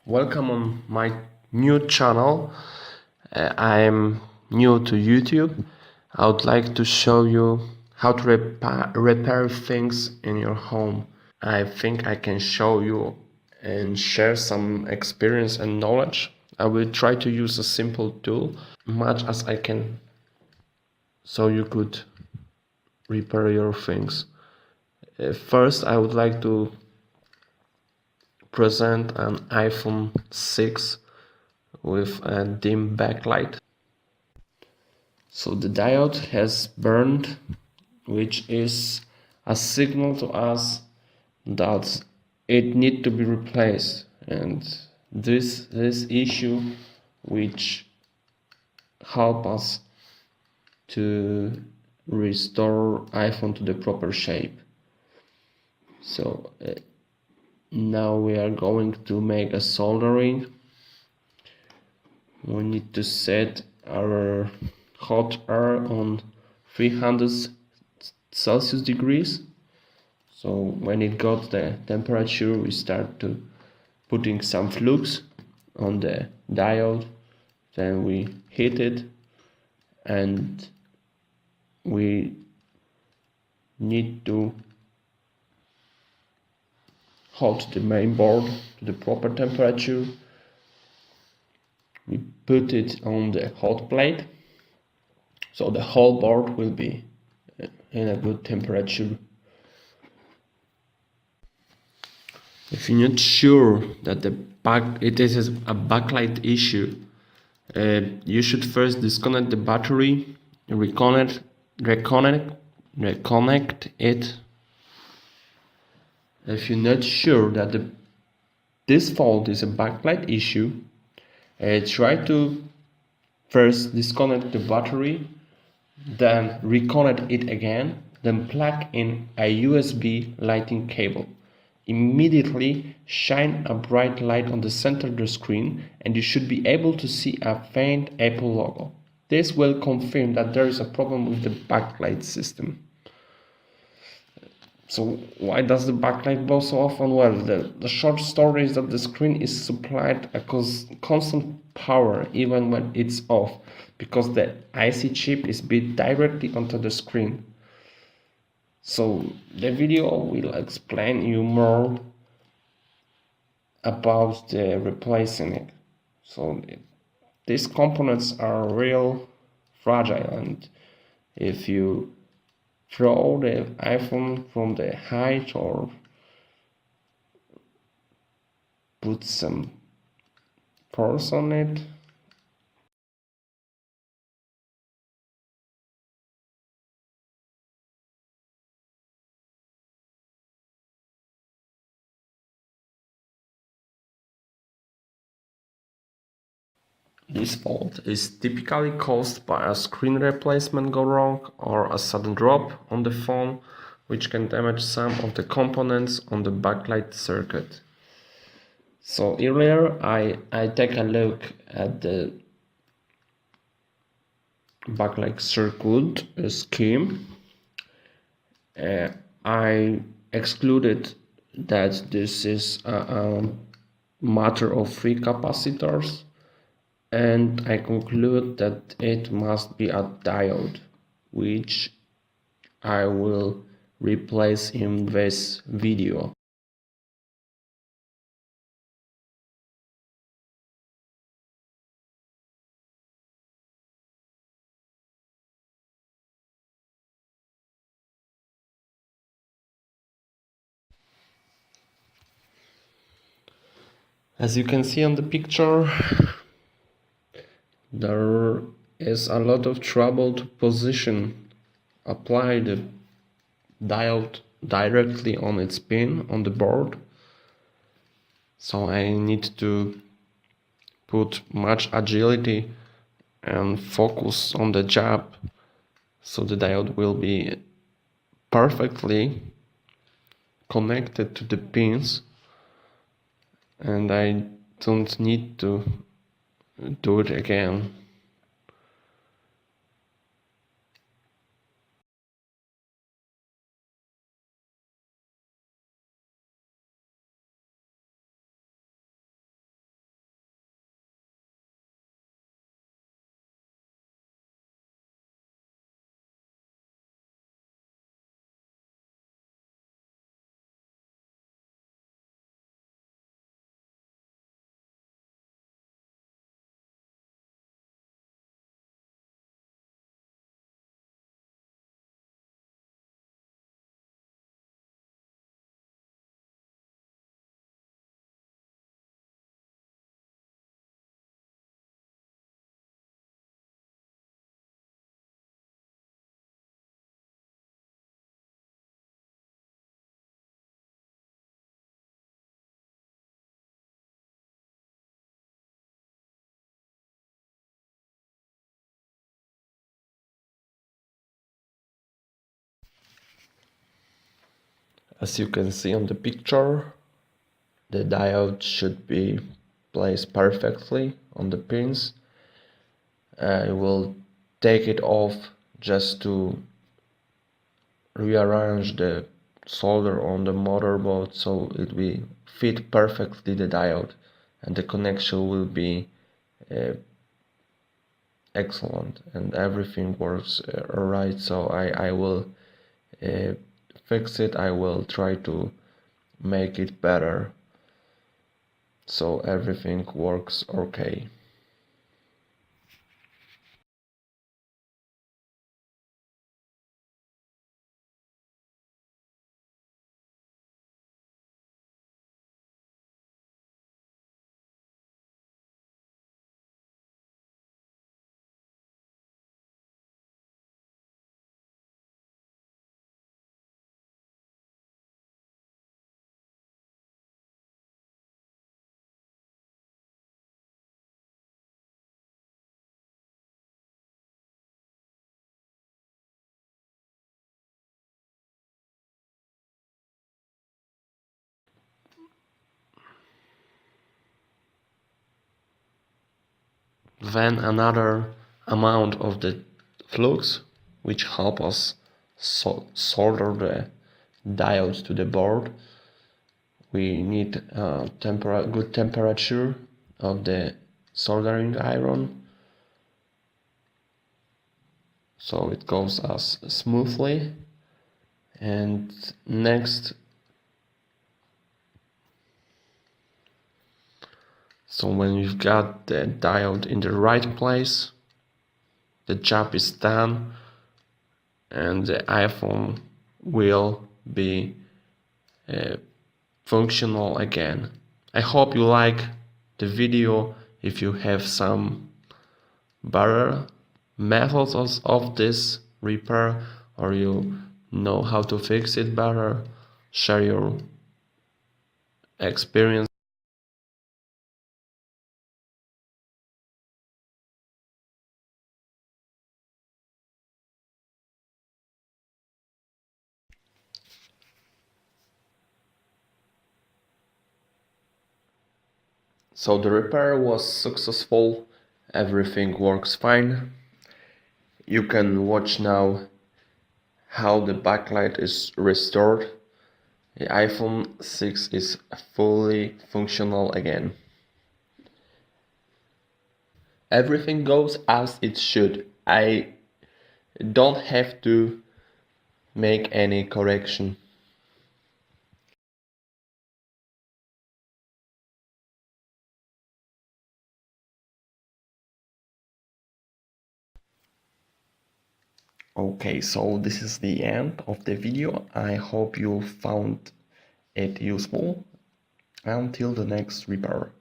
Welcome on my new channel. I'm new to YouTube. I would like to show you how to repair things in your home. I think I can show you and share some experience and knowledge. I will try to use a simple tool much as I can so you could repair your things. First, I would like to present an iPhone 6 with a dim backlight. So the diode has burned, which is a signal to us that it needs to be replaced, and this issue which help us to restore iPhone to the proper shape. So now we are going to make a soldering. We need to set our hot air on 300 Celsius degrees. So when it got the temperature, we start to putting some flux on the diode, then we heat it, and we need to hot the main board to the proper temperature. We put it on the hot plate, so the whole board will be in a good temperature. If you're not sure that it is a backlight issue, you should first disconnect the battery, reconnect it. If you're not sure that this fault is a backlight issue, try to first disconnect the battery, then reconnect it again, then plug in a USB lighting cable. Immediately shine a bright light on the center of the screen and you should be able to see a faint Apple logo. This will confirm that there is a problem with the backlight system. So why does the backlight blow so often? Well, the short story is that the screen is supplied a constant power even when it's off, because the IC chip is built directly onto the screen. So the video will explain you more about the replacing it. So these components are real fragile, and if you throw the iPhone from the height or put some force on it, this fault is typically caused by a screen replacement go wrong or a sudden drop on the phone, which can damage some of the components on the backlight circuit. So earlier I take a look at the backlight circuit scheme. I excluded that this is a matter of three capacitors, and I conclude that it must be a diode, which I will replace in this video. As you can see on the picture, there is a lot of trouble to apply the diode directly on its pin on the board. So I need to put much agility and focus on the job, so the diode will be perfectly connected to the pins, and I don't need to do it again. As you can see on the picture, the diode should be placed perfectly on the pins. I will take it off just to rearrange the solder on the motherboard so it will fit perfectly the diode and the connection will be excellent and everything works alright. So I will fix it. I will try to make it better so everything works okay. Then another amount of the flux which help us solder the diodes to the board. We need good temperature of the soldering iron so it goes as smoothly. And next, so when you've got the diode in the right place, the job is done and the iPhone will be functional again. I hope you like the video. If you have some better methods of this repair or you know how to fix it better, share your experience. So the repair was successful, everything works fine. You can watch now how the backlight is restored. The iPhone 6 is fully functional again. Everything goes as it should. I don't have to make any correction. Okay, so this is the end of the video. I hope you found it useful. Until the next repair.